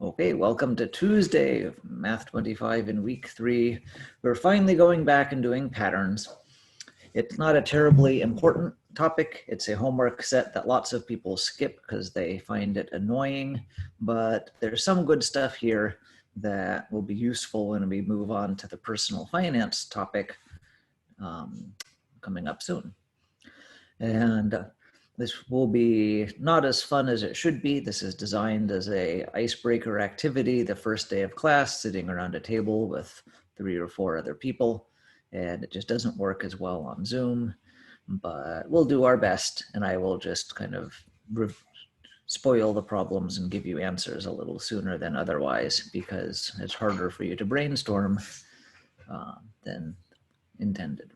Okay, welcome to Tuesday of Math 25 in week 3. We're finally going back and doing patterns. It's not a terribly important topic. It's a homework set that lots of people skip because they find it annoying, but there's some good stuff here that will be useful when we move on to the personal finance topic coming up soon. And this will be not as fun as it should be. This is designed as a icebreaker activity, the first day of class, sitting around a table with 3 or 4 other people. And it just doesn't work as well on Zoom, but we'll do our best, and I will just kind of spoil the problems and give you answers a little sooner than otherwise, because it's harder for you to brainstorm than intended.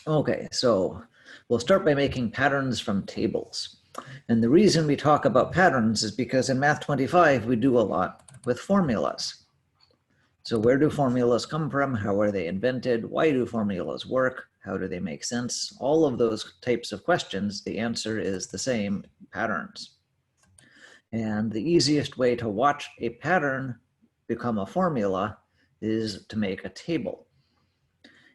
Okay, so we'll start by making patterns from tables. And the reason we talk about patterns is because in Math 25, we do a lot with formulas. So where do formulas come from? How are they invented? Why do formulas work? How do they make sense? All of those types of questions, the answer is the same: patterns. And the easiest way to watch a pattern become a formula is to make a table.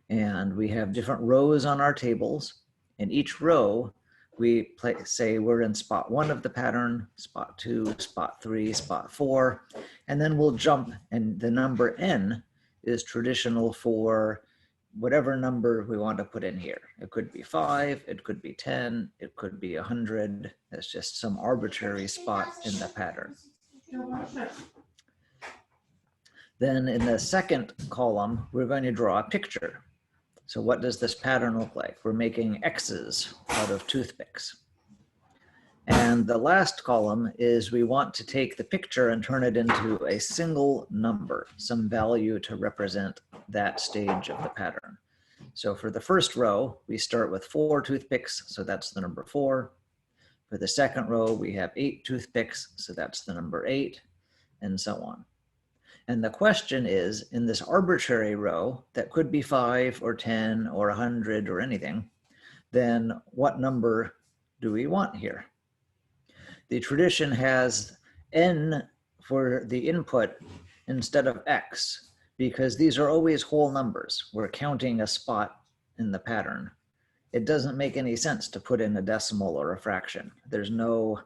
And we have different rows on our tables. In each row, we say we're in spot 1 of the pattern, spot 2, spot 3, spot 4, and then we'll jump, and the number n is traditional for whatever number we want to put in here. It could be 5, it could be 10, it could be 100. That's just some arbitrary spot in the pattern. Then in the second column, we're going to draw a picture. So what does this pattern look like? We're making X's out of toothpicks. And the last column is we want to take the picture and turn it into a single number, some value to represent that stage of the pattern. So for the first row, we start with 4 toothpicks, so that's the number 4. For the second row, we have 8 toothpicks, so that's the number 8, and so on. And the question is, in this arbitrary row that could be 5 or 10 or 100 or anything, then what number do we want here? The tradition has n for the input instead of x, because these are always whole numbers. We're counting a spot in the pattern. It doesn't make any sense to put in a decimal or a fraction. There's no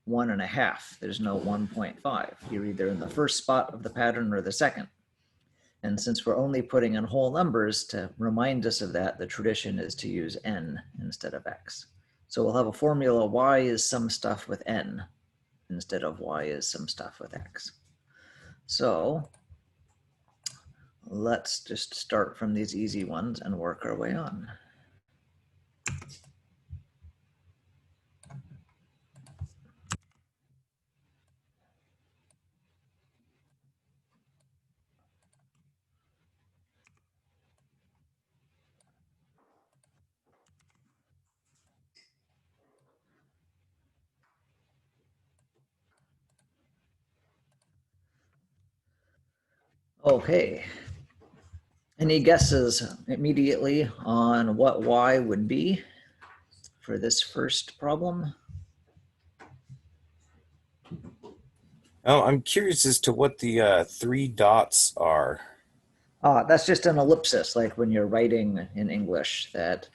1.5, there's no 1.5. You're either in the first spot of the pattern or the second. And since we're only putting in whole numbers, to remind us of that, the tradition is to use n instead of x. So we'll have a formula: y is some stuff with n instead of y is some stuff with x. So let's just start from these easy ones and work our way on. Okay. Any guesses immediately on what y would be for this first problem? Oh, I'm curious as to what the 3 dots are. That's just an ellipsis, like when you're writing in English, that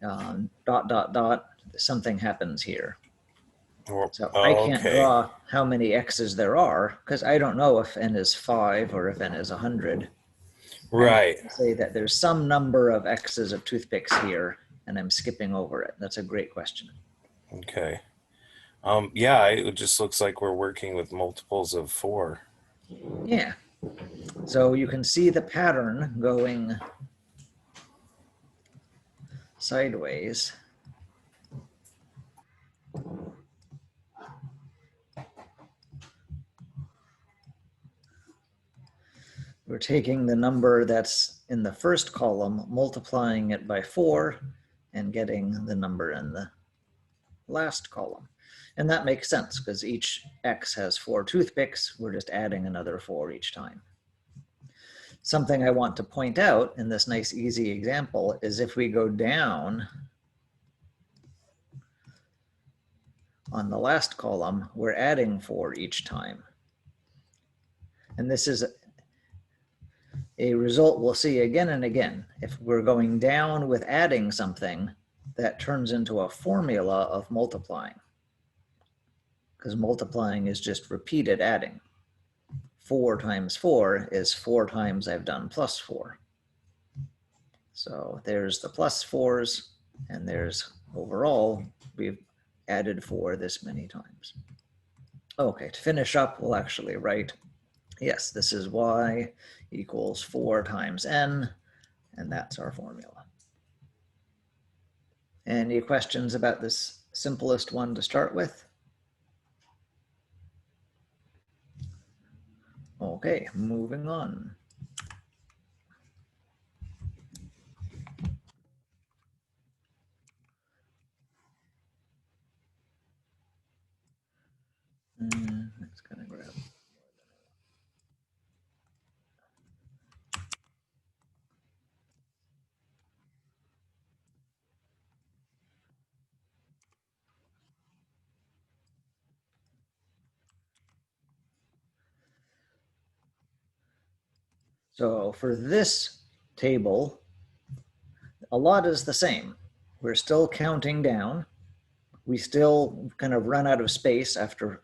dot, dot, dot, something happens here. So I can't Okay. draw how many x's there are, because I don't know if n is 5 or if n is 100. Right. I say that there's some number of x's of toothpicks here, and I'm skipping over it. That's a great question. Okay. Yeah, it just looks like we're working with multiples of 4. Yeah. So you can see the pattern going sideways. We're taking the number that's in the first column, multiplying it by 4, and getting the number in the last column. And that makes sense because each x has 4 toothpicks. We're just adding another 4 each time. Something I want to point out in this nice easy example is if we go down on the last column, we're adding 4 each time. And this is a result we'll see again and again. If we're going down with adding something, that turns into a formula of multiplying, because multiplying is just repeated adding. 4 times 4 is 4 times I've done plus 4. So there's the plus 4s, and there's overall, we've added 4 this many times. Okay, to finish up, we'll actually write, yes, this is y equals 4 times n, and that's our formula. Any questions about this simplest one to start with? Okay, moving on. That's gonna grab. So for this table, a lot is the same. We're still counting down. We still kind of run out of space after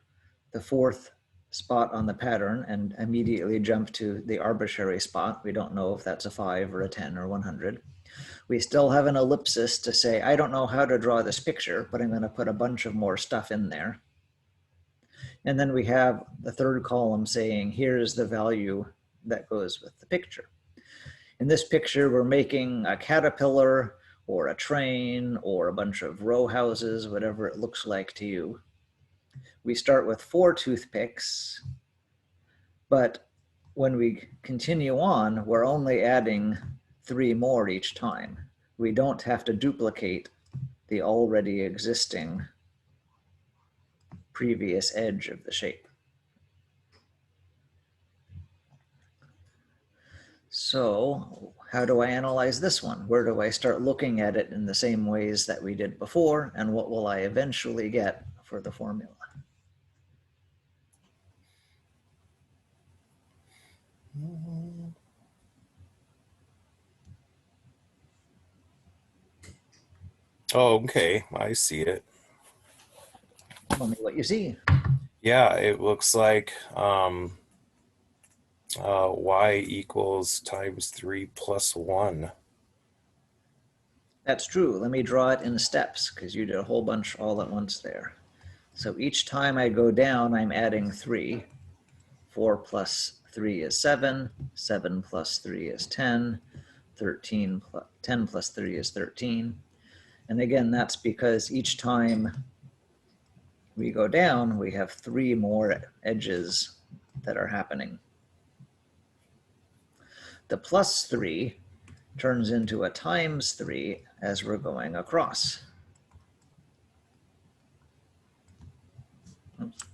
the fourth spot on the pattern and immediately jump to the arbitrary spot. We don't know if that's a 5 or a 10 or 100. We still have an ellipsis to say, I don't know how to draw this picture, but I'm going to put a bunch of more stuff in there. And then we have the third column saying, here's the value that goes with the picture. In this picture, we're making a caterpillar or a train or a bunch of row houses, whatever it looks like to you. We start with 4 toothpicks, but when we continue on, we're only adding 3 more each time. We don't have to duplicate the already existing previous edge of the shape. So how do I analyze this one? Where do I start looking at it in the same ways that we did before? And what will I eventually get for the formula? Oh, okay. I see it. Tell me what you see. Yeah, it looks like y equals times 3 plus 1. That's true. Let me draw it in steps because you did a whole bunch all at once there. So each time I go down, I'm adding 3. 4 plus 3 is 7. 7 plus 3 is 10. 10 plus 3 is 13. And again, that's because each time we go down, we have 3 more edges that are happening. The plus 3 turns into a times 3 as we're going across. Oops.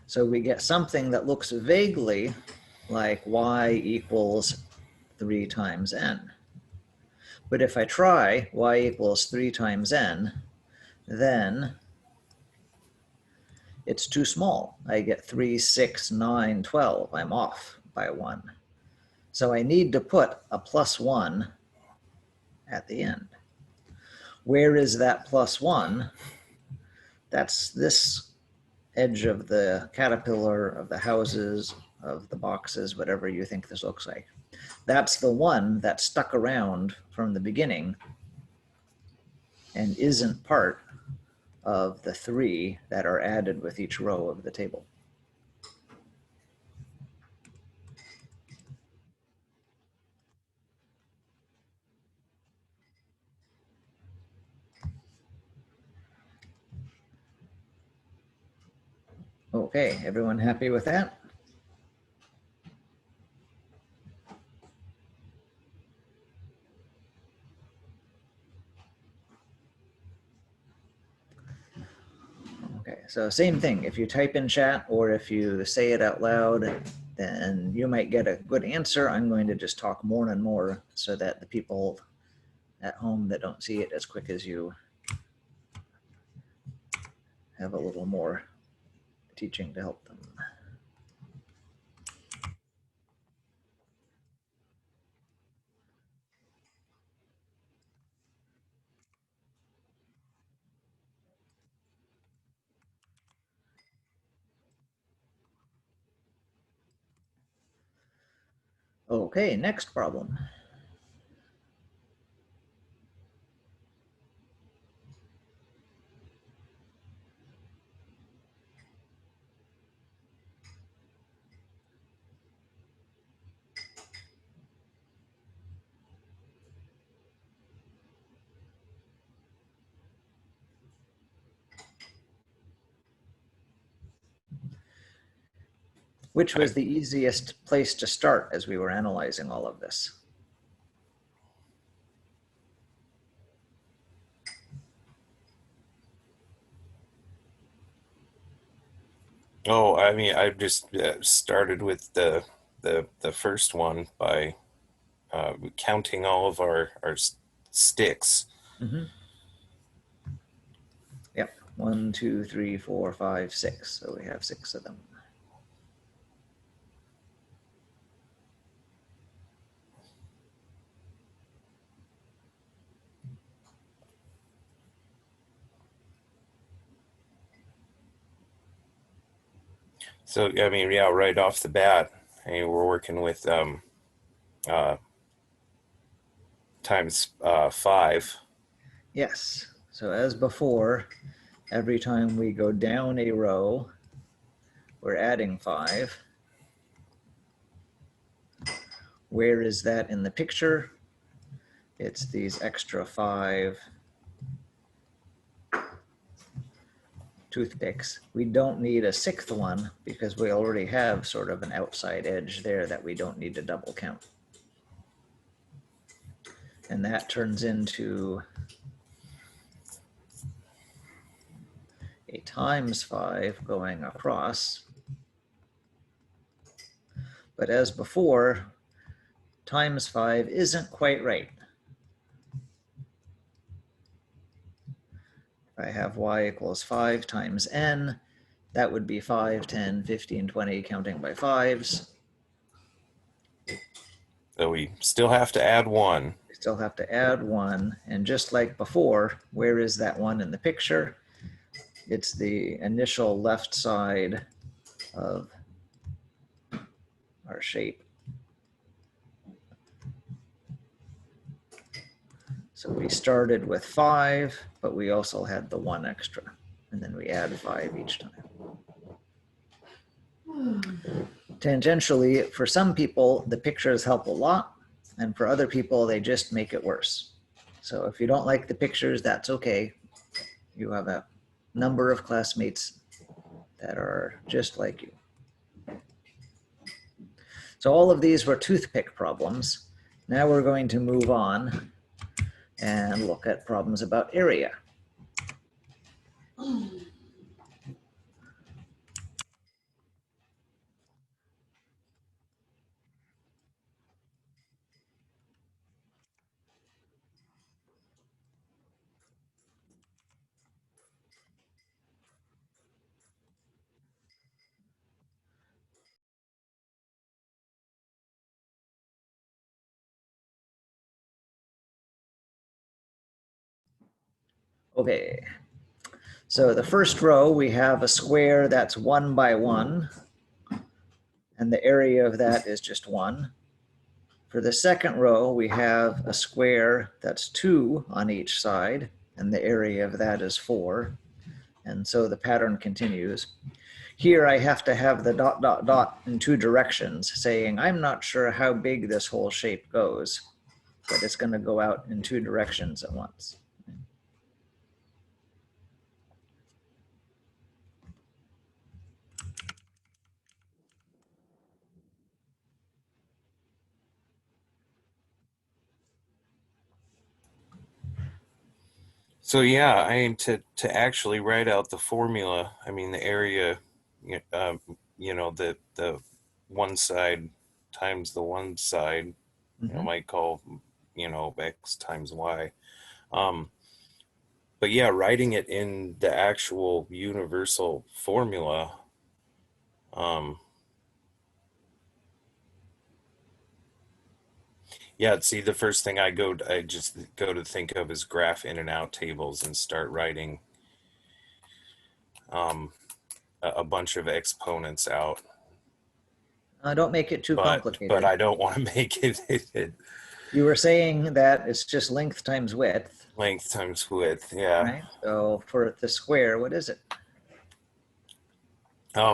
So we get something that looks vaguely like y equals 3 times n. But if I try y equals 3 times n, then it's too small. I get 3, 6, 9, 12. I'm off by 1. So I need to put a plus 1 at the end. Where is that plus 1? That's this edge of the caterpillar, of the houses, of the boxes, whatever you think this looks like. That's the one that stuck around from the beginning and isn't part of the 3 that are added with each row of the table. Okay, everyone happy with that? Okay, so same thing. If you type in chat or if you say it out loud, then you might get a good answer. I'm going to just talk more and more so that the people at home that don't see it as quick as you have a little more teaching to help them. Okay, next problem. Which was the easiest place to start as we were analyzing all of this? Oh, I mean, I just started with the first one by counting all of our sticks. Mm-hmm. Yep, 1, 2, 3, 4, 5, 6. So we have 6 of them. So I mean, yeah, right off the bat, I mean, we're working with uh, times 5. Yes. So as before, every time we go down a row, we're adding 5. Where is that in the picture? It's these extra 5 toothpicks. We don't need a 6th one because we already have sort of an outside edge there that we don't need to double count. And that turns into a times 5 going across. But as before, times 5 isn't quite right. If I have y equals 5 times n, that would be 5, 10, 15, 20, counting by 5s. So we still have to add 1. We still have to add 1. And just like before, where is that 1 in the picture? It's the initial left side of our shape. So we started with 5, but we also had the 1 extra. And then we add 5 each time. Tangentially, for some people, the pictures help a lot. And for other people, they just make it worse. So if you don't like the pictures, that's okay. You have a number of classmates that are just like you. So all of these were toothpick problems. Now we're going to move on and look at problems about area. Okay, so the first row, we have a square that's 1 by 1, and the area of that is just 1. For the second row, we have a square that's 2 on each side, and the area of that is 4. And so the pattern continues. Here I have to have the dot, dot, dot in 2 directions, saying I'm not sure how big this whole shape goes, but it's going to go out in 2 directions at once. So yeah, I mean to actually write out the formula, I mean the area, the one side times the one side, Mm-hmm. might call you know, x times y. Um, but yeah, writing it in the actual universal formula, um, yeah, see, the first thing I just go to think of is graph in and out tables and start writing um, a bunch of exponents out. Don't make it too But complicated. I don't want to make it You were saying that it's just length times width, length times width. Yeah. right? So for the square, what is it?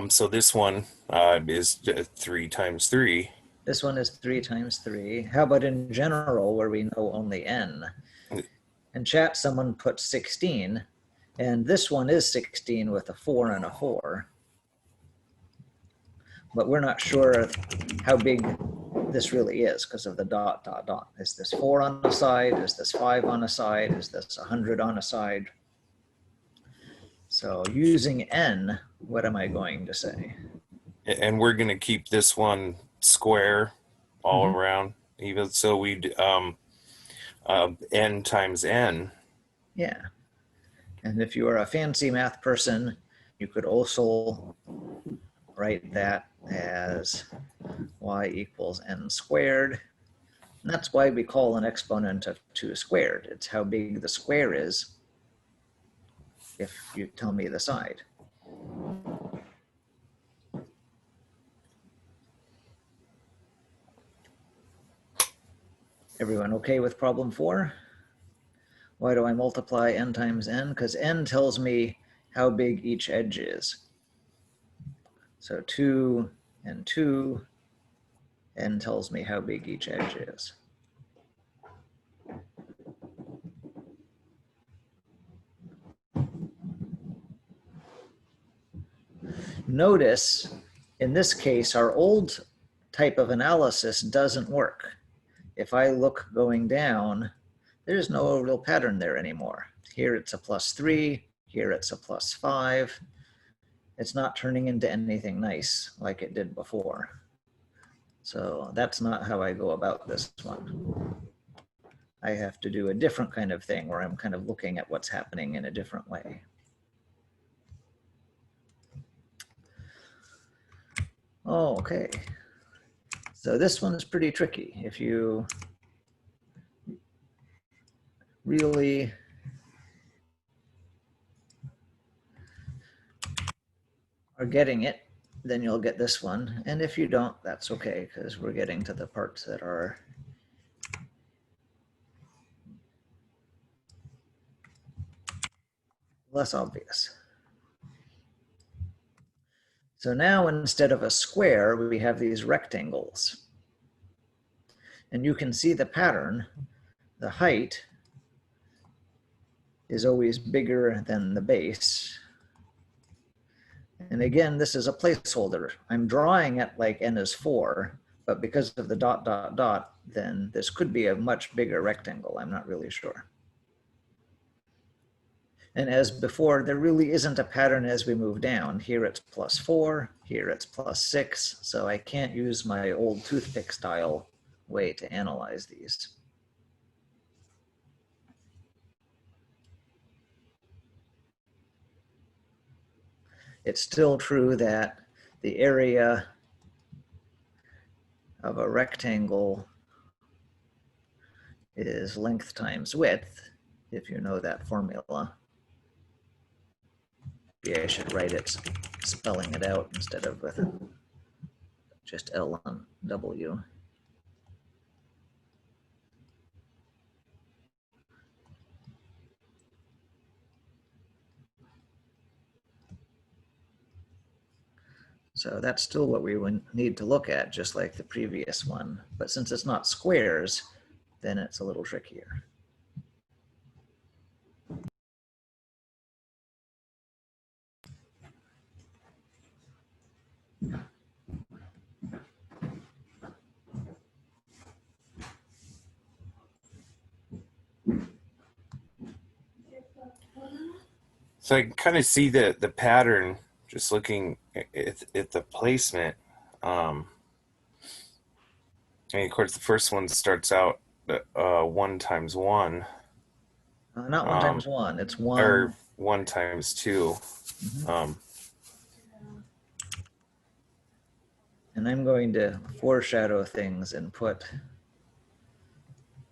So this one is 3 times 3. This one is 3 times 3. How about in general, where we know only n? In chat, someone put 16, and this one is 16 with a 4 and a 4. But we're not sure how big this really is because of the dot, dot, dot. Is this 4 on a side? Is this 5 on a side? Is this 100 on a side? So using n, what am I going to say? And we're going to keep this one square all Mhm. around. Even so, we'd n times n. Yeah. And if you are a fancy math person, you could also write that as y equals n squared. And that's why we call an exponent of 2 squared. It's how big the square is if you tell me the side. Everyone okay with problem 4? Why do I multiply n times n? Because n tells me how big each edge is. So 2 and 2, n tells me how big each edge is. Notice, in this case, our old type of analysis doesn't work. If I look going down, there's no real pattern there anymore. Here it's a +3, here it's a +5. It's not turning into anything nice like it did before. So that's not how I go about this one. I have to do a different kind of thing where I'm kind of looking at what's happening in a different way. Oh, okay. So this one is pretty tricky. If you really are getting it, then you'll get this one. And if you don't, that's okay, because we're getting to the parts that are less obvious. So now instead of a square, we have these rectangles. And you can see the pattern. The height is always bigger than the base. And again, this is a placeholder. I'm drawing it like n is 4, but because of the dot, dot, dot, then this could be a much bigger rectangle. I'm not really sure. And as before, there really isn't a pattern as we move down. Here it's +4, here it's +6. So I can't use my old toothpick style way to analyze these. It's still true that the area of a rectangle is length times width, if you know that formula. Maybe I should write it spelling it out instead of with just L and W. So that's still what we would need to look at, just like the previous one. But since it's not squares, then it's a little trickier. So I can kind of see the pattern just looking at the placement. And of course, the first one starts out 1 times 1, Not 1 times 1. It's or 1. 1 times 2. Mhm. Um, And I'm going to foreshadow things and put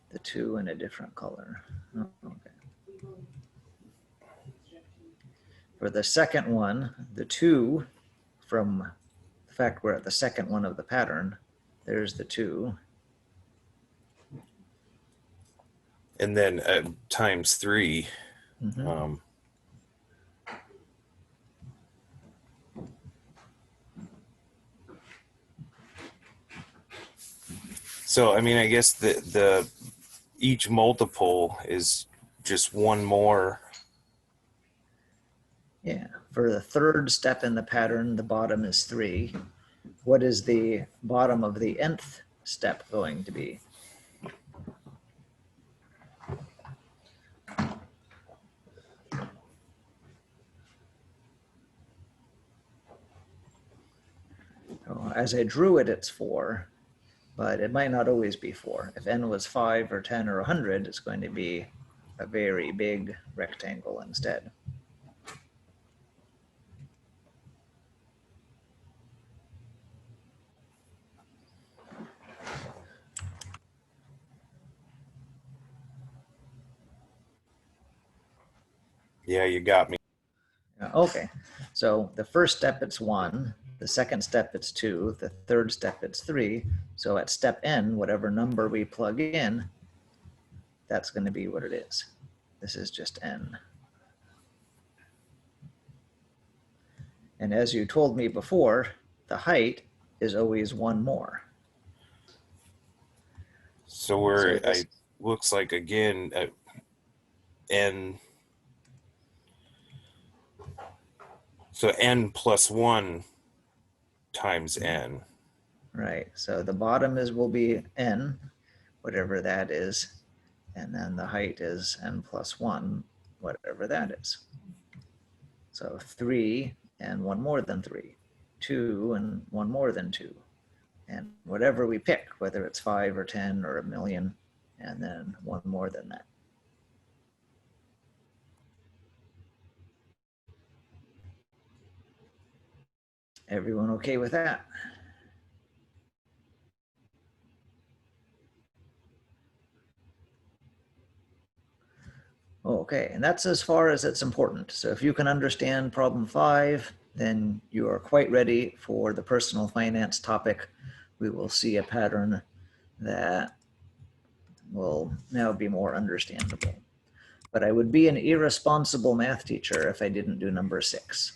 the 2 in a different color. Oh, okay. For the second one, the 2, from the fact we're at the second one of the pattern, there's the 2. and then times 3. Mm-hmm. So I mean, I guess the each multiple is just one more. Yeah. For the third step in the pattern, the bottom is 3. What is the bottom of the nth step going to be? Oh, as I drew it, it's 4, but it might not always be 4. If n was 5 or 10 or 100, it's going to be a very big rectangle instead. Yeah, you got me. Okay, so the first step it's 1, the second step it's 2, the third step it's 3. So at step n, whatever number we plug in, that's going to be what it is. This is just n. And as you told me before, the height is always 1 more. So So I this, looks like again n. So n plus 1 times n. right, so the bottom will be n, whatever that is, and then the height is n plus 1, whatever that is. So 3 and 1 more than 3, 2 and 1 more than 2, and whatever we pick, whether it's 5 or 10 or a million, and then 1 more than that. Everyone okay with that? Okay, and that's as far as it's important. So if you can understand problem 5, then you are quite ready for the personal finance topic. We will see a pattern that will now be more understandable. But I would be an irresponsible math teacher if I didn't do number 6.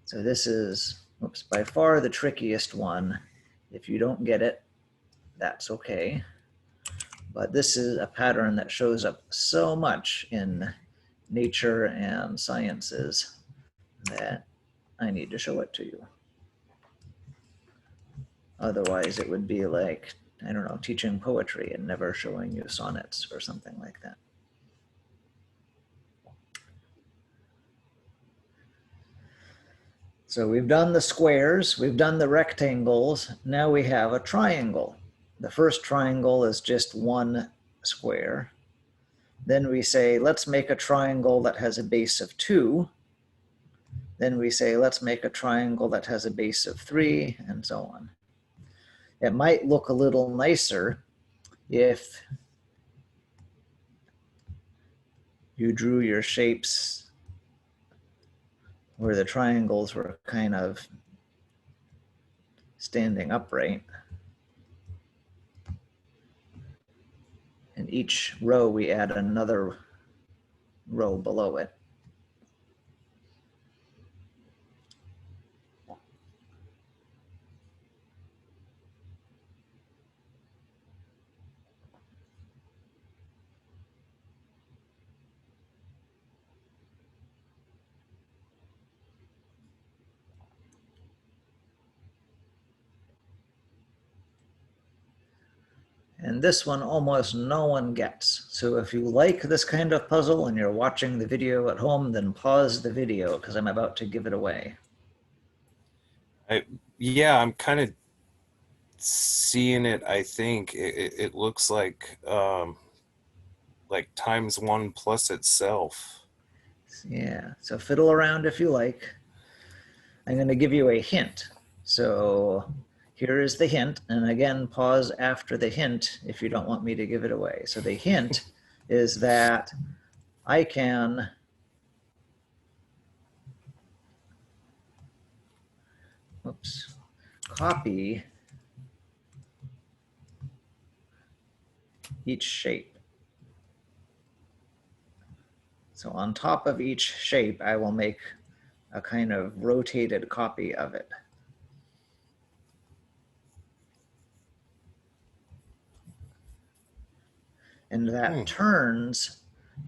So this is, oops, by far the trickiest one. If you don't get it, that's okay. But this is a pattern that shows up so much in nature and sciences that I need to show it to you. Otherwise, it would be like, I don't know, teaching poetry and never showing you sonnets or something like that. So we've done the squares, we've done the rectangles, now we have a triangle. The first triangle is just 1 square. Then we say, let's make a triangle that has a base of 2. Then we say, let's make a triangle that has a base of 3, and so on. It might look a little nicer if you drew your shapes where the triangles were kind of standing upright. And each row we add another row below it. And this one almost no one gets. So if you like this kind of puzzle and you're watching the video at home, then pause the video because I'm about to give it away. Yeah, I'm kind of seeing it, I think it looks like times one plus itself. Yeah, so fiddle around if you like. I'm going to give you a hint. So here is the hint. And again, pause after the hint if you don't want me to give it away. So the hint is that I can copy each shape. So on top of each shape, I will make a kind of rotated copy of it. And that turns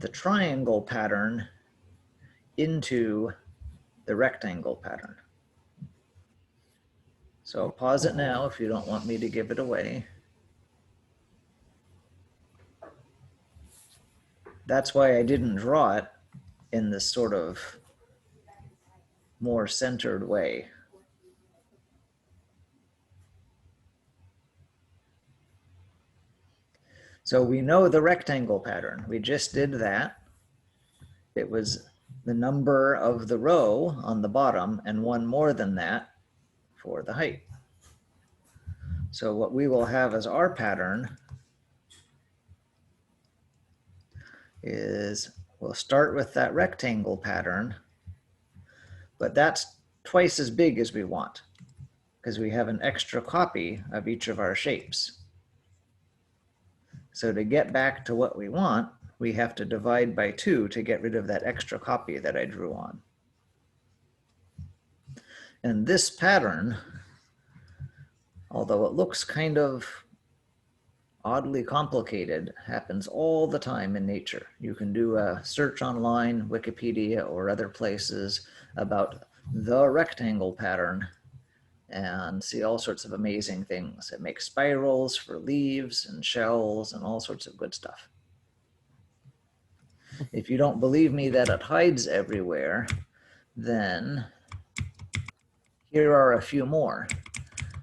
the triangle pattern into the rectangle pattern. So pause it now if you don't want me to give it away. That's why I didn't draw it in this sort of more centered way. So we know the rectangle pattern. We just did that. It was the number of the row on the bottom and one more than that for the height. So what we will have as our pattern is we'll start with that rectangle pattern, but that's twice as big as we want because we have an extra copy of each of our shapes. So to get back to what we want, we have to divide by 2 to get rid of that extra copy that I drew on. And this pattern, although it looks kind of oddly complicated, happens all the time in nature. You can do a search online, Wikipedia or other places about the rectangle pattern and see all sorts of amazing things. It makes spirals for leaves and shells and all sorts of good stuff. If you don't believe me that it hides everywhere, then here are a few more.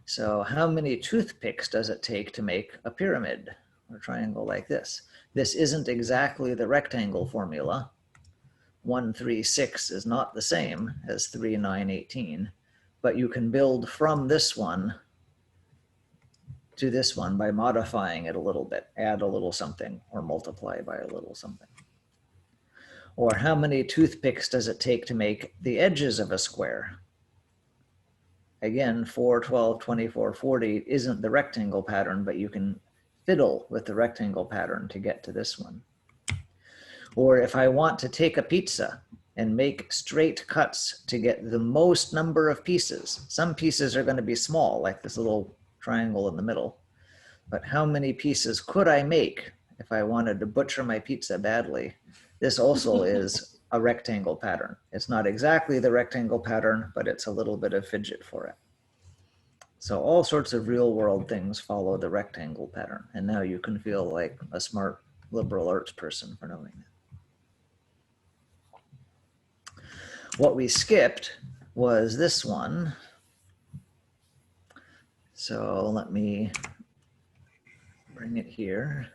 So how many toothpicks does it take to make a pyramid or triangle like this? This isn't exactly the rectangle formula. 1, 3, 6 is not the same as 3, 9, 18, but you can build from this one to this one by modifying it a little bit, add a little something, or multiply by a little something. Or how many toothpicks does it take to make the edges of a square? Again, 4, 12, 24, 40 isn't the rectangle pattern, but you can fiddle with the rectangle pattern to get to this one. Or if I want to take a pizza and make straight cuts to get the most number of pieces, some pieces are going to be small, like this little triangle in the middle, but how many pieces could I make if I wanted to butcher my pizza badly? This also is a rectangle pattern. It's not exactly the rectangle pattern, but it's a little bit of fidget for it. So all sorts of real world things follow the rectangle pattern. And now you can feel like a smart liberal arts person for knowing that. What we skipped was this one. So let me bring it here.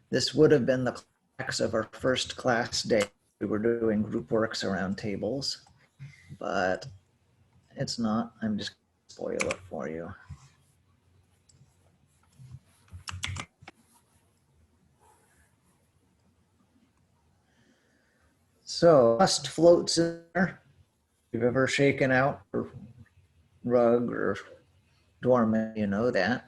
This would have been the class of our first class day. We were doing group works around tables, but it's not. I'm just going to spoil it for you. So dust floats in there. If you've ever shaken out a rug or doormat, you know that.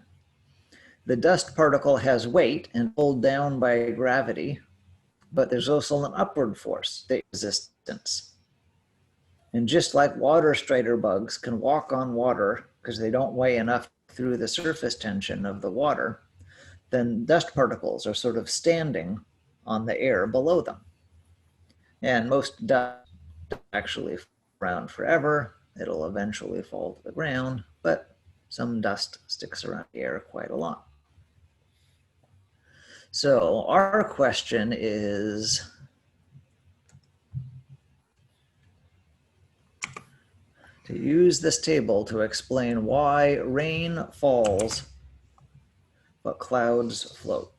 The dust particle has weight and pulled down by gravity, but there's also an upward force, the resistance. And just like water strider bugs can walk on water because they don't weigh enough through the surface tension of the water, then dust particles are sort of standing on the air below them. And most dust actually around forever. It'll eventually fall to the ground, but some dust sticks around the air quite a lot. So our question is, to use this table to explain why rain falls but clouds float.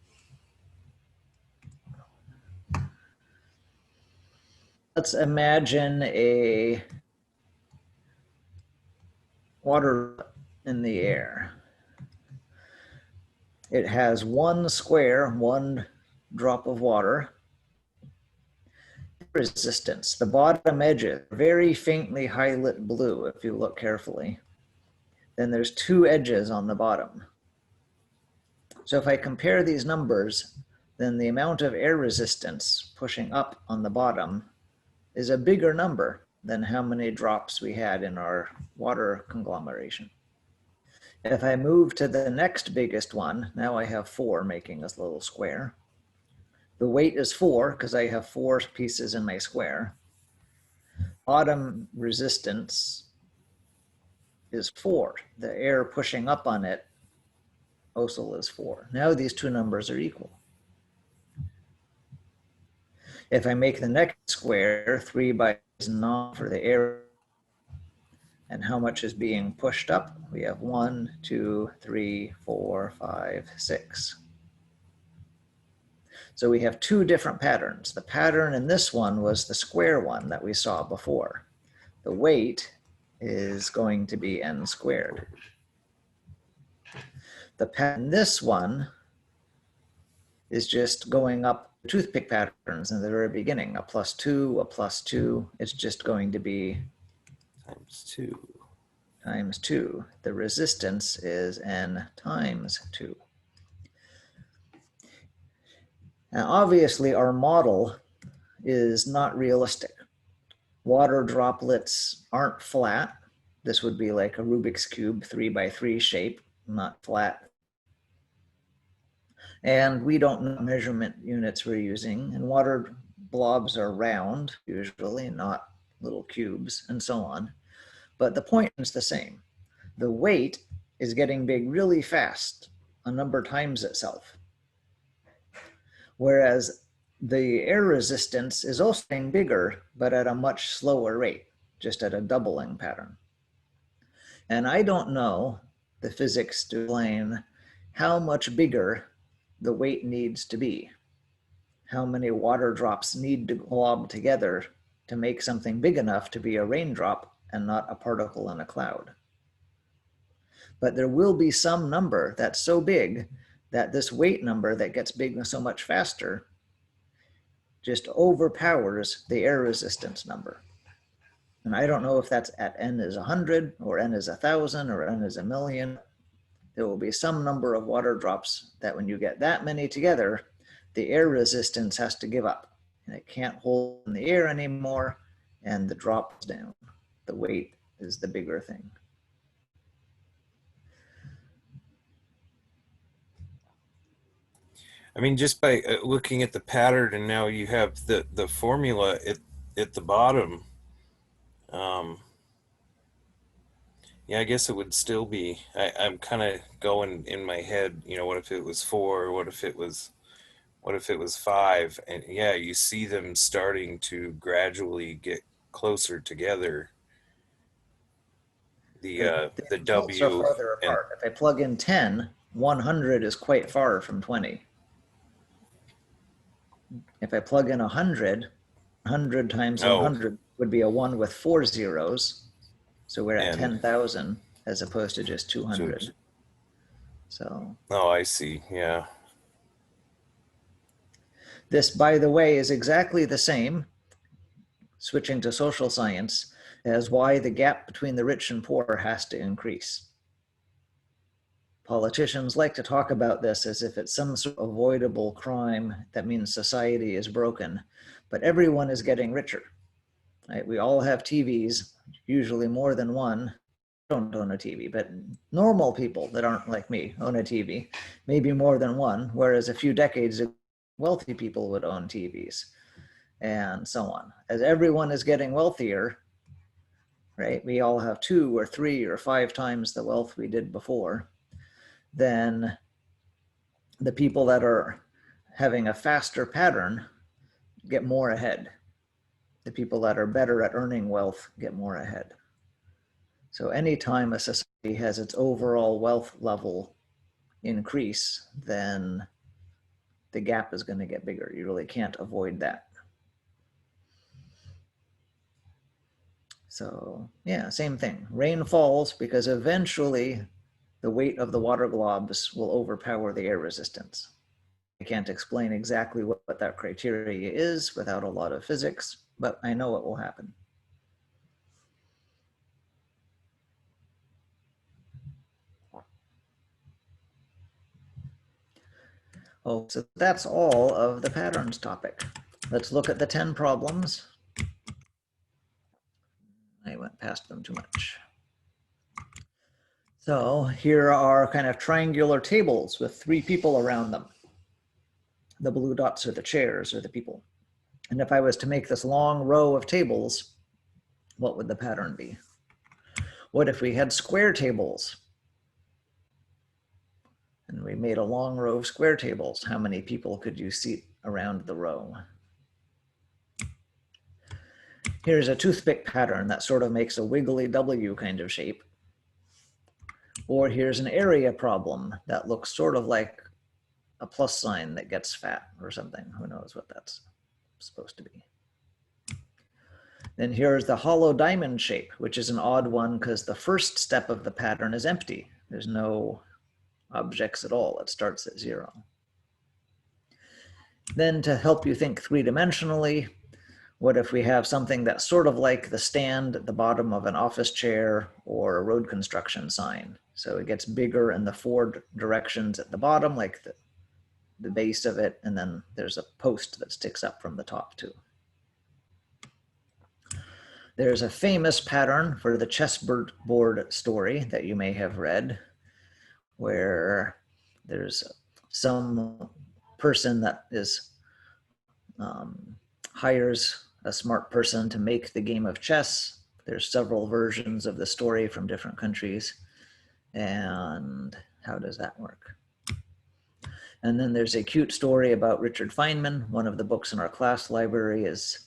Let's imagine a water in the air. It has one square, one drop of water. Resistance. The bottom edges are very faintly highlighted blue if you look carefully. Then there's two edges on the bottom. So if I compare these numbers, then the amount of air resistance pushing up on the bottom is a bigger number than how many drops we had in our water conglomeration. If I move to the next biggest one, now I have 4 making this little square. The weight is 4 because I have 4 pieces in my square. Bottom resistance is 4. The air pushing up on it also is 4. Now these two numbers are equal. If I make the next square, 3 by is not for the air, and how much is being pushed up? We have 1, 2, 3, 4, 5, 6. So we have 2 different patterns. The pattern in this one was the square one that we saw before. The weight is going to be n squared. The pattern in this one is just going up toothpick patterns in the very beginning, a +2, a +2. It's just going to be times 2. The resistance is n times 2. Now, obviously, our model is not realistic. Water droplets aren't flat. This would be like a Rubik's Cube 3 by 3 shape, not flat. And we don't know measurement units we're using, and water blobs are round, usually, not little cubes, and so on. But the point is the same. The weight is getting big really fast, a number times itself. Whereas the air resistance is also getting bigger, but at a much slower rate, just at a doubling pattern. And I don't know the physics to explain how much bigger the weight needs to be, how many water drops need to glob together to make something big enough to be a raindrop and not a particle in a cloud. But there will be some number that's so big that this weight number that gets big so much faster just overpowers the air resistance number. And I don't know if that's at n is 100 or n is 1,000 or n is 1,000,000. There will be some number of water drops that when you get that many together, the air resistance has to give up and it can't hold in the air anymore and the drop is down. The weight is the bigger thing. I mean, just by looking at the pattern, and now you have the formula at the bottom. Yeah, I guess it would still be. I'm kind of going in my head. You know, what if it was 4? What if it was 5? And yeah, you see them starting to gradually get closer together. The results are W farther and apart. If I plug in 10, 100 is quite far from 20. If I plug in 100, 100 times 100 would be a 1 with 4 zeros. So we're at 10,000 as opposed to just 200. So. Oh, I see. Yeah. This, by the way, is exactly the same, switching to social science, as why the gap between the rich and poor has to increase. Politicians like to talk about this as if it's some sort of avoidable crime that means society is broken, but everyone is getting richer. Right? We all have TVs, usually more than one. I don't own a TV, but normal people that aren't like me own a TV, maybe more than one, whereas a few decades ago, wealthy people would own TVs and so on. As everyone is getting wealthier, right, we all have 2 or 3 or 5 times the wealth we did before, then the people that are having a faster pattern get more ahead. The people that are better at earning wealth get more ahead. So anytime a society has its overall wealth level increase, then the gap is going to get bigger. You really can't avoid that. So yeah, same thing. Rain falls because eventually the weight of the water globs will overpower the air resistance. I can't explain exactly what that criteria is without a lot of physics, but I know it will happen. Oh, so that's all of the patterns topic. Let's look at the 10 problems. I went past them too much. So here are kind of triangular tables with 3 people around them. The blue dots are the chairs or the people. And if I was to make this long row of tables, what would the pattern be? What if we had square tables? And we made a long row of square tables. How many people could you seat around the row? Here's a toothpick pattern that sort of makes a wiggly W kind of shape. Or here's an area problem that looks sort of like a plus sign that gets fat or something. Who knows what that's supposed to be. Then here's the hollow diamond shape, which is an odd one because the first step of the pattern is empty. There's no objects at all. It starts at 0. Then to help you think 3-dimensionally, what if we have something that's sort of like the stand at the bottom of an office chair or a road construction sign? So it gets bigger in the 4 directions at the bottom, like the base of it, and then there's a post that sticks up from the top too. There's a famous pattern for the chessboard story that you may have read, where there's some person that is hires a smart person to make the game of chess. There's several versions of the story from different countries. And how does that work? And then there's a cute story about Richard Feynman. One of the books in our class library is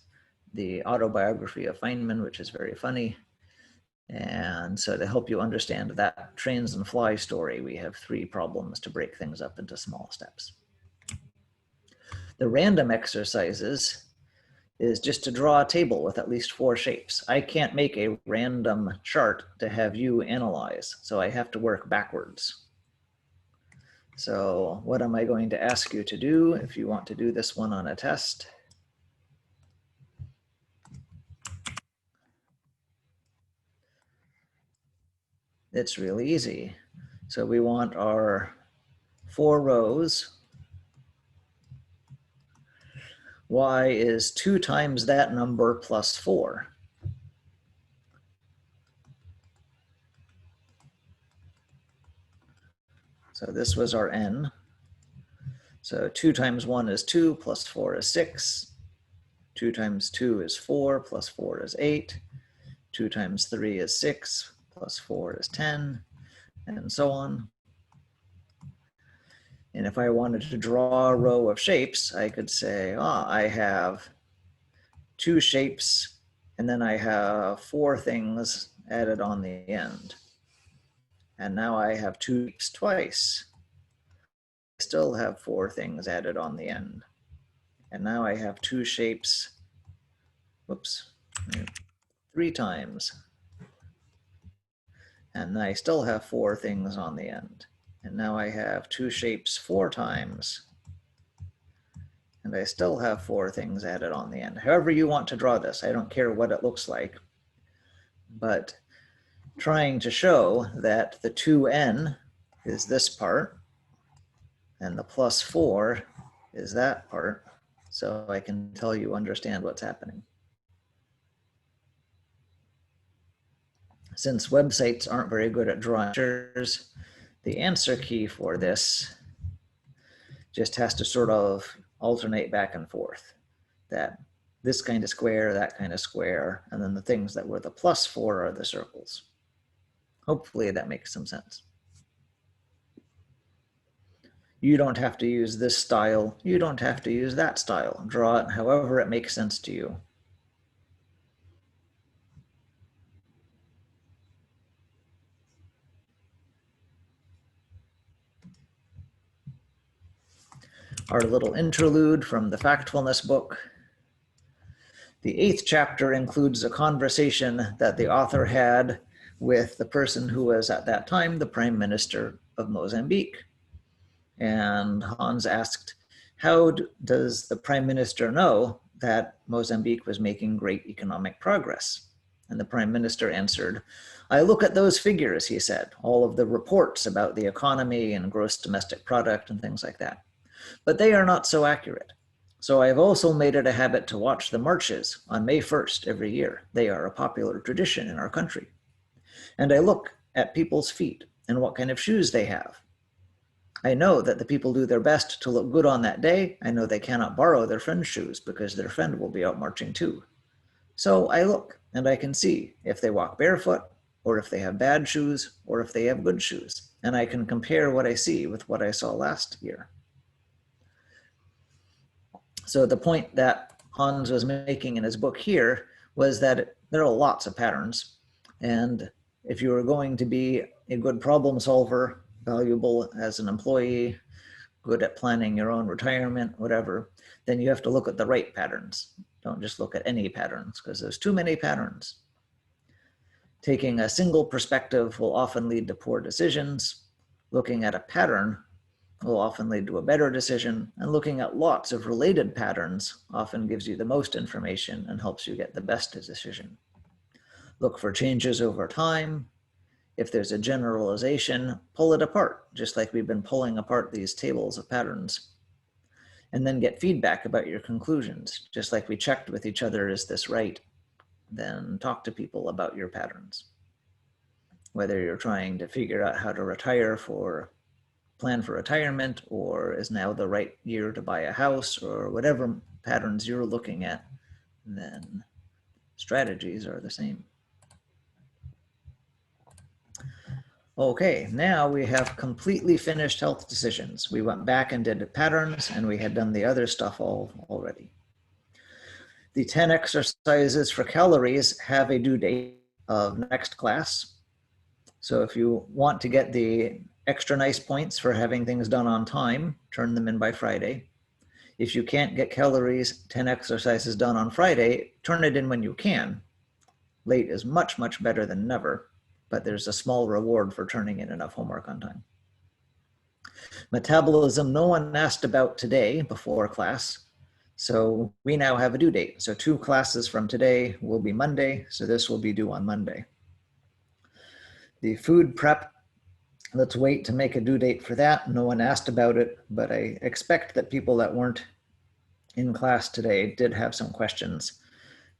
the autobiography of Feynman, which is very funny. And so to help you understand that trains and fly story, we have 3 problems to break things up into small steps. The random exercises is just to draw a table with at least 4 shapes. I can't make a random chart to have you analyze, so I have to work backwards. So what am I going to ask you to do if you want to do this one on a test? It's really easy. So we want our 4 rows. Y is 2 times that number plus 4. So this was our n. So 2 times 1 is 2, plus 4 is 6. 2 times 2 is 4, plus 4 is 8. 2 times 3 is 6, plus 4 is 10, and so on. And if I wanted to draw a row of shapes, I could say, I have 2 shapes, and then I have 4 things added on the end. And now I have 2 shapes twice. I still have 4 things added on the end. And now I have 2 shapes, 3 times. And I still have 4 things on the end. And now I have 2 shapes 4 times. And I still have 4 things added on the end. However you want to draw this, I don't care what it looks like. But trying to show that the 2n is this part, and the plus 4 is that part, so I can tell you understand what's happening. Since websites aren't very good at drawing pictures, the answer key for this just has to sort of alternate back and forth. That this kind of square, that kind of square, and then the things that were the plus 4 are the circles. Hopefully that makes some sense. You don't have to use this style. You don't have to use that style. Draw it however it makes sense to you. our little interlude from the Factfulness book. The 8th chapter includes a conversation that the author had with the person who was at that time the Prime Minister of Mozambique. And Hans asked, how does the Prime Minister know that Mozambique was making great economic progress? And the Prime Minister answered, I look at those figures, he said, all of the reports about the economy and gross domestic product and things like that. But they are not so accurate. So I've also made it a habit to watch the marches on May 1st every year. They are a popular tradition in our country. And I look at people's feet and what kind of shoes they have. I know that the people do their best to look good on that day. I know they cannot borrow their friend's shoes because their friend will be out marching too. So I look and I can see if they walk barefoot, or if they have bad shoes, or if they have good shoes. And I can compare what I see with what I saw last year. So the point that Hans was making in his book here was that there are lots of patterns. And if you are going to be a good problem solver, valuable as an employee, good at planning your own retirement, whatever, then you have to look at the right patterns. Don't just look at any patterns, because there's too many patterns. Taking a single perspective will often lead to poor decisions. Looking at a pattern will often lead to a better decision, and looking at lots of related patterns often gives you the most information and helps you get the best decision. Look for changes over time. If there's a generalization, pull it apart, just like we've been pulling apart these tables of patterns. And then get feedback about your conclusions, just like we checked with each other, is this right? Then talk to people about your patterns. Whether you're trying to figure out how to retire plan for retirement, or is now the right year to buy a house, or whatever patterns you're looking at, then strategies are the same. Okay, now we have completely finished health decisions. We went back and did patterns, and we had done the other stuff already. The 10 exercises for calories have a due date of next class. So if you want to get the extra nice points for having things done on time, turn them in by Friday. If you can't get calories, 10 exercises done on Friday, turn it in when you can. Late is much, much better than never, but there's a small reward for turning in enough homework on time. Metabolism, no one asked about today before class. So we now have a due date. So 2 classes from today will be Monday. So this will be due on Monday. The food prep, let's wait to make a due date for that. No one asked about it, but I expect that people that weren't in class today did have some questions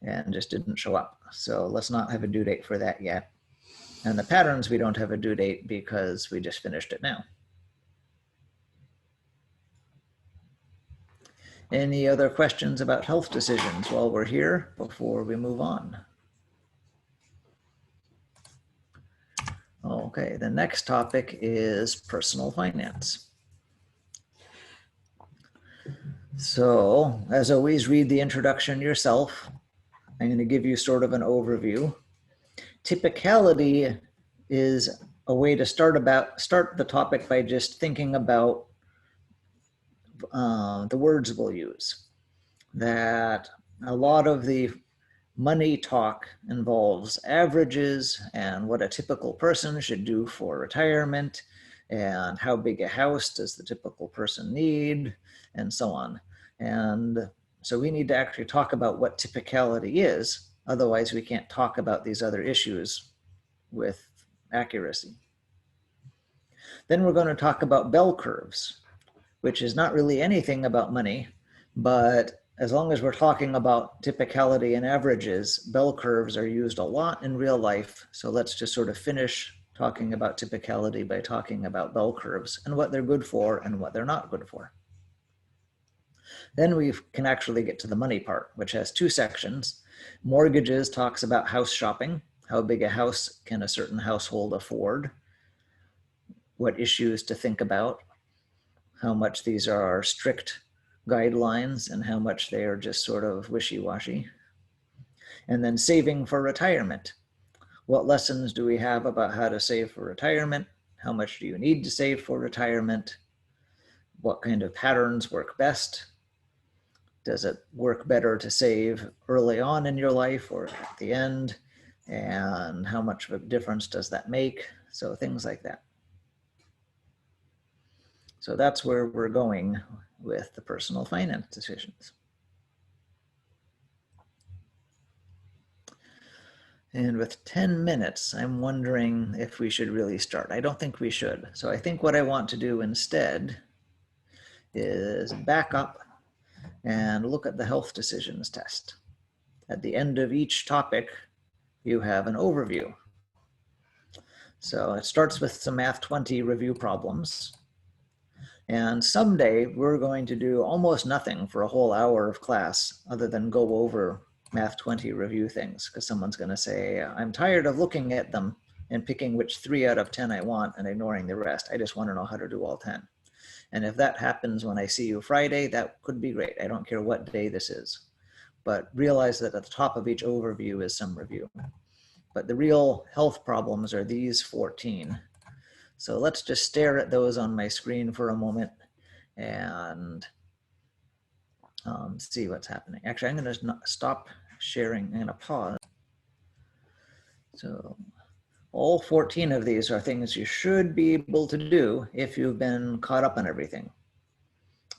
and just didn't show up. So let's not have a due date for that yet. And the patterns, we don't have a due date because we just finished it now. Any other questions about health decisions while we're here before we move on? Okay, the next topic is personal finance. So, as always, read the introduction yourself. I'm going to give you sort of an overview. Typicality is a way to start the topic by just thinking about the words we'll use. That a lot of the money talk involves averages and what a typical person should do for retirement, and how big a house does the typical person need, and so on. And so we need to actually talk about what typicality is. Otherwise, we can't talk about these other issues with accuracy. Then we're going to talk about bell curves, which is not really anything about money, but as long as we're talking about typicality and averages, bell curves are used a lot in real life. So let's just sort of finish talking about typicality by talking about bell curves and what they're good for and what they're not good for. Then we can actually get to the money part, which has 2 sections. Mortgages talks about house shopping. How big a house can a certain household afford? What issues to think about? How much these are strict guidelines and how much they are just sort of wishy-washy. And then saving for retirement. What lessons do we have about how to save for retirement? How much do you need to save for retirement? what kind of patterns work best. Does it work better to save early on in your life or at the end? And how much of a difference does that make? So things like that. So that's where we're going with the personal finance decisions. And with 10 minutes, I'm wondering if we should really start. I don't think we should. So I think what I want to do instead is back up and look at the health decisions test. At the end of each topic, you have an overview. So it starts with some Math 20 review problems. And someday we're going to do almost nothing for a whole hour of class other than go over Math 20 review things, because someone's going to say, I'm tired of looking at them and picking which 3 out of 10 I want and ignoring the rest. I just want to know how to do all 10. And if that happens when I see you Friday, that could be great. I don't care what day this is. But realize that at the top of each overview is some review. But the real health problems are these 14. So let's just stare at those on my screen for a moment and see what's happening. Actually, I'm going to stop sharing. I'm going to pause. So all 14 of these are things you should be able to do if you've been caught up on everything,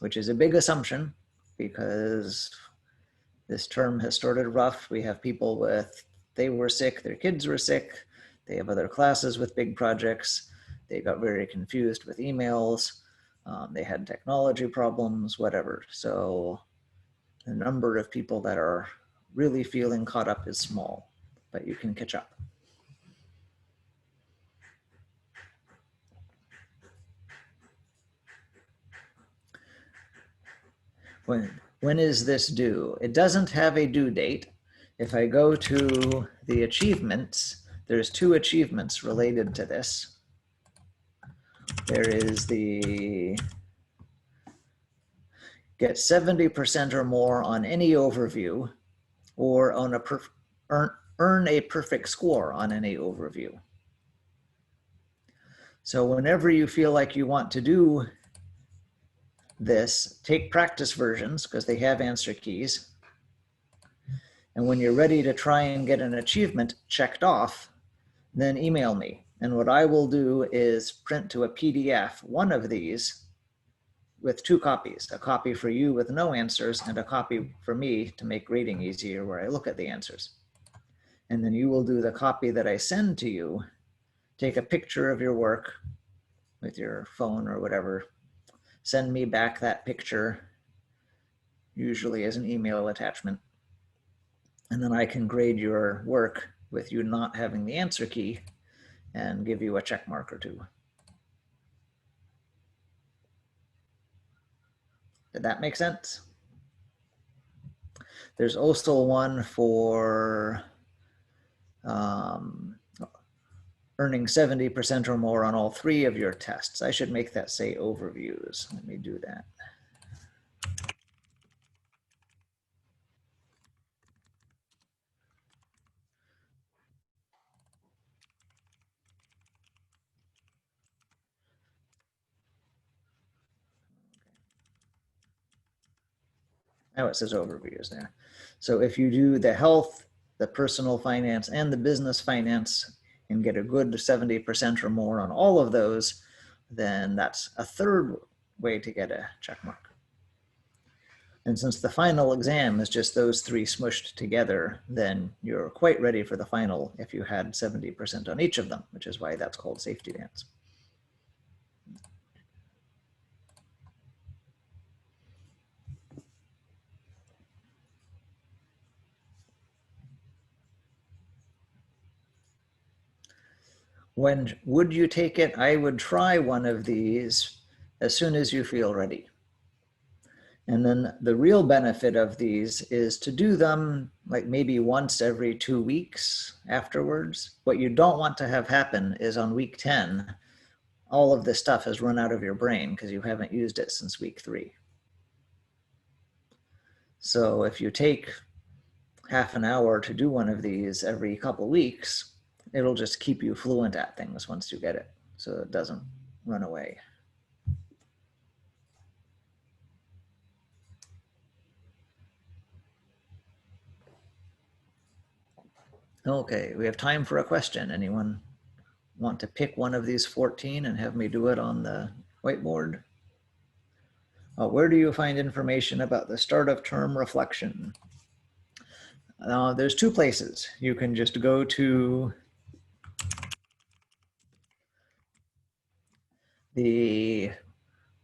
which is a big assumption because this term has started rough. We have people with, they were sick, their kids were sick, they have other classes with big projects, they got very confused with emails, they had technology problems, whatever. So the number of people that are really feeling caught up is small, but you can catch up. When is this due? It doesn't have a due date. If I go to the achievements, there's 2 achievements related to this. There is the get 70% or more on any overview, or on a earn a perfect score on any overview. So whenever you feel like you want to do this, take practice versions because they have answer keys. And when you're ready to try and get an achievement checked off, then email me. And what I will do is print to a PDF one of these with 2 copies, a copy for you with no answers and a copy for me to make grading easier where I look at the answers. And then you will do the copy that I send to you, take a picture of your work with your phone or whatever, send me back that picture, usually as an email attachment. And then I can grade your work with you not having the answer key and give you a check mark or 2. Did that make sense? There's also one for earning 70% or more on all 3 of your tests. I should make that say overviews. Let me do that. Now it says overviews there. So if you do the health, the personal finance, and the business finance and get a good 70% or more on all of those, then that's a 3rd way to get a check mark. And since the final exam is just those 3 smushed together, then you're quite ready for the final if you had 70% on each of them, which is why that's called safety dance. When would you take it? I would try one of these as soon as you feel ready. And then the real benefit of these is to do them like maybe once every 2 weeks afterwards. What you don't want to have happen is on week 10, all of this stuff has run out of your brain because you haven't used it since week 3. So if you take half an hour to do one of these every couple weeks, it'll just keep you fluent at things once you get it, so it doesn't run away. Okay, we have time for a question. Anyone want to pick one of these 14 and have me do it on the whiteboard? Where do you find information about the start of term reflection? There's two places. You can just go to the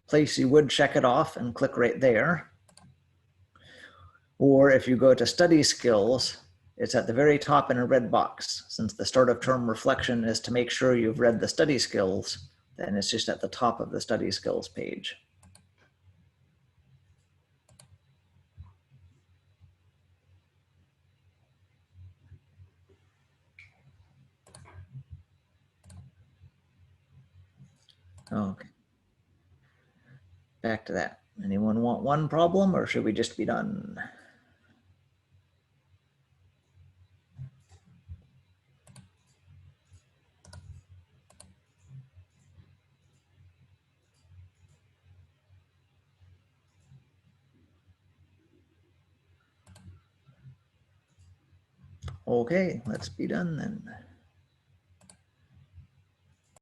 place you would check it off and click right there. Or if you go to study skills, it's at the very top in a red box. Since the start of term reflection is to make sure you've read the study skills, then it's just at the top of the study skills page. Okay, back to that. Anyone want one problem or should we just be done? Okay, let's be done then.